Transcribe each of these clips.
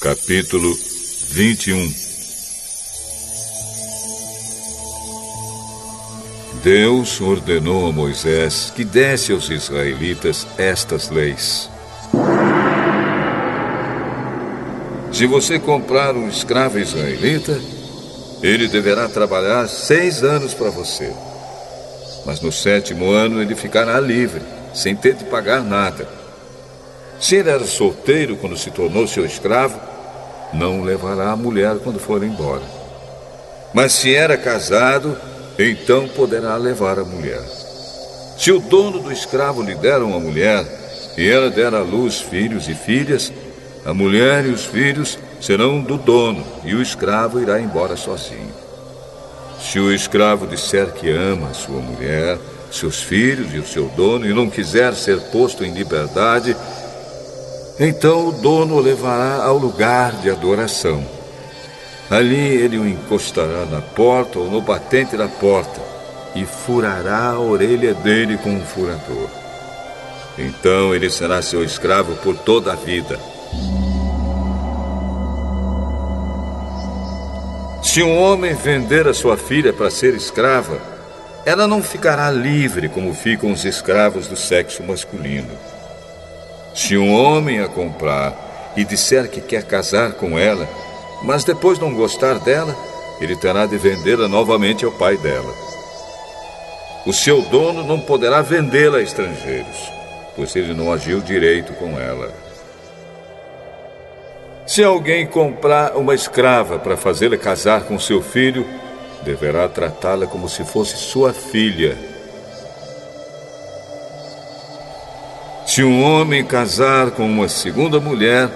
Capítulo 21. Deus ordenou a Moisés que desse aos israelitas estas leis. Se você comprar um escravo israelita, ele deverá trabalhar 6 anos para você. Mas no 7º ano ele ficará livre, sem ter de pagar nada. Se ele era solteiro quando se tornou seu escravo, não levará a mulher quando for embora. Mas se era casado, então poderá levar a mulher. Se o dono do escravo lhe der uma mulher, e ela der à luz filhos e filhas, a mulher e os filhos serão do dono, e o escravo irá embora sozinho. Se o escravo disser que ama a sua mulher, seus filhos e o seu dono, e não quiser ser posto em liberdade, então o dono o levará ao lugar de adoração. Ali ele o encostará na porta ou no batente da porta e furará a orelha dele com um furador. Então ele será seu escravo por toda a vida. Se um homem vender a sua filha para ser escrava, ela não ficará livre como ficam os escravos do sexo masculino. Se um homem a comprar e disser que quer casar com ela, mas depois não gostar dela, ele terá de vendê-la novamente ao pai dela. O seu dono não poderá vendê-la a estrangeiros, pois ele não agiu direito com ela. Se alguém comprar uma escrava para fazê-la casar com seu filho, deverá tratá-la como se fosse sua filha. Se um homem casar com uma segunda mulher,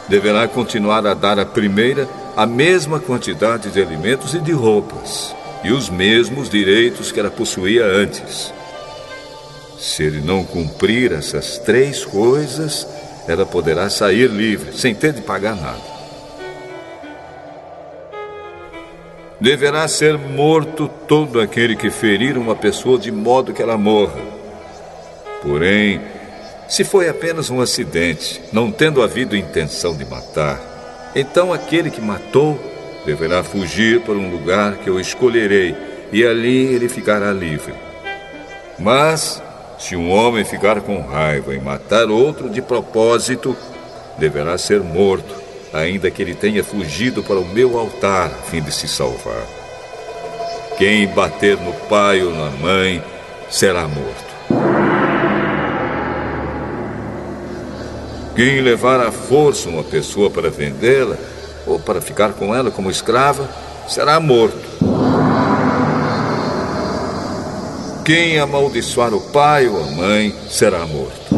deverá continuar a dar à primeira a mesma quantidade de alimentos e de roupas, e os mesmos direitos que ela possuía antes. Se ele não cumprir essas 3 coisas, ela poderá sair livre, sem ter de pagar nada. Deverá ser morto todo aquele que ferir uma pessoa de modo que ela morra. Porém, se foi apenas um acidente, não tendo havido intenção de matar, então aquele que matou deverá fugir para um lugar que eu escolherei, e ali ele ficará livre. Mas, se um homem ficar com raiva e matar outro de propósito, deverá ser morto, ainda que ele tenha fugido para o meu altar a fim de se salvar. Quem bater no pai ou na mãe será morto. Quem levar à força uma pessoa para vendê-la, ou para ficar com ela como escrava, será morto. Quem amaldiçoar o pai ou a mãe, será morto.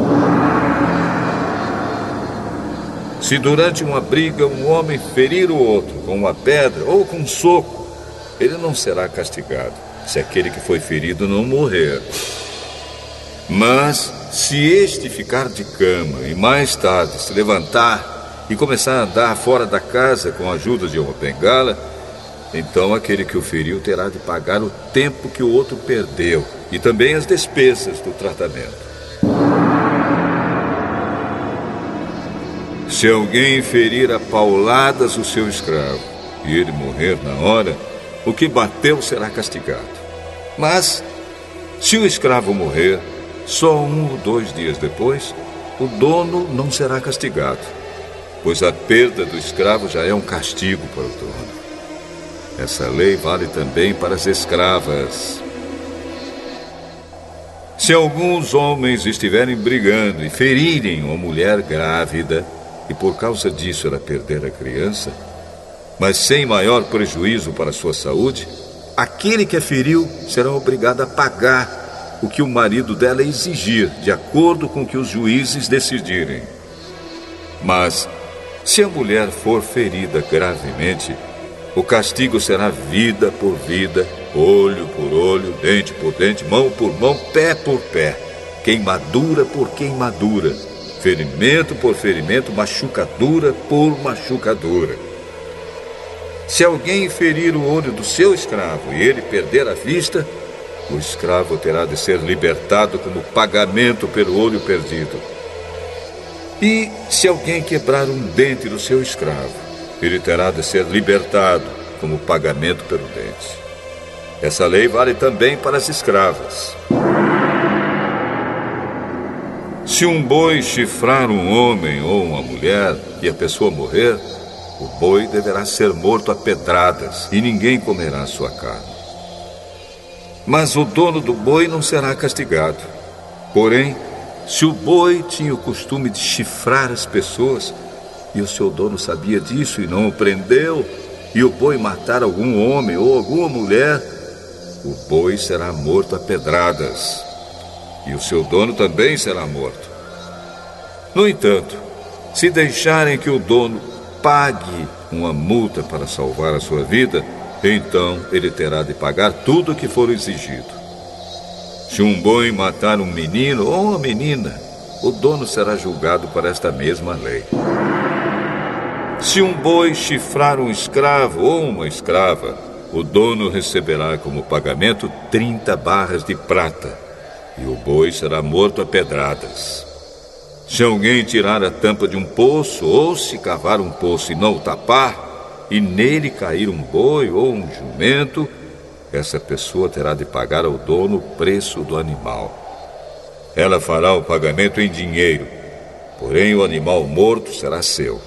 Se durante uma briga um homem ferir o outro com uma pedra ou com um soco, ele não será castigado, se aquele que foi ferido não morrer. Mas, se este ficar de cama e mais tarde se levantar e começar a andar fora da casa com a ajuda de uma bengala, então aquele que o feriu terá de pagar o tempo que o outro perdeu e também as despesas do tratamento. Se alguém ferir a pauladas o seu escravo e ele morrer na hora, o que bateu será castigado. Mas, se o escravo morrer, só 1 ou 2 dias depois, o dono não será castigado, pois a perda do escravo já é um castigo para o dono. Essa lei vale também para as escravas. Se alguns homens estiverem brigando e ferirem uma mulher grávida, e por causa disso ela perder a criança, mas sem maior prejuízo para a sua saúde, aquele que a feriu será obrigado a pagar o que o marido dela exigir, de acordo com o que os juízes decidirem. Mas, se a mulher for ferida gravemente, o castigo será vida por vida, olho por olho, dente por dente, mão por mão, pé por pé, queimadura por queimadura, ferimento por ferimento, machucadura por machucadura. Se alguém ferir o olho do seu escravo e ele perder a vista, o escravo terá de ser libertado como pagamento pelo olho perdido. E se alguém quebrar um dente do seu escravo, ele terá de ser libertado como pagamento pelo dente. Essa lei vale também para as escravas. Se um boi chifrar um homem ou uma mulher e a pessoa morrer, o boi deverá ser morto a pedradas e ninguém comerá sua carne. Mas o dono do boi não será castigado. Porém, se o boi tinha o costume de chifrar as pessoas e o seu dono sabia disso e não o prendeu, e o boi matar algum homem ou alguma mulher, o boi será morto a pedradas e o seu dono também será morto. No entanto, se deixarem que o dono pague uma multa para salvar a sua vida, então ele terá de pagar tudo o que for exigido. Se um boi matar um menino ou uma menina, o dono será julgado por esta mesma lei. Se um boi chifrar um escravo ou uma escrava, o dono receberá como pagamento 30 barras de prata, e o boi será morto a pedradas. Se alguém tirar a tampa de um poço, ou se cavar um poço e não o tapar, e nele cair um boi ou um jumento, essa pessoa terá de pagar ao dono o preço do animal. Ela fará o pagamento em dinheiro, porém o animal morto será seu.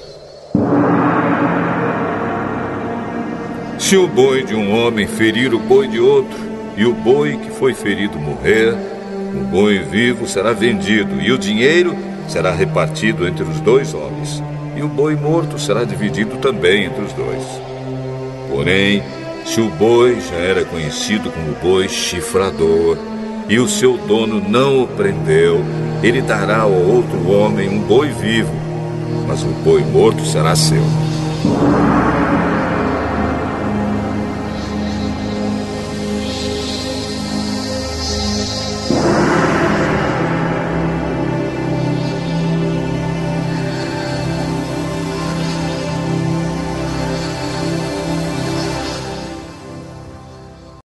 Se o boi de um homem ferir o boi de outro, e o boi que foi ferido morrer, o boi vivo será vendido, e o dinheiro será repartido entre os dois homens, e o boi morto será dividido também entre os dois. Porém, se o boi já era conhecido como boi chifrador, e o seu dono não o prendeu, ele dará ao outro homem um boi vivo, mas o boi morto será seu.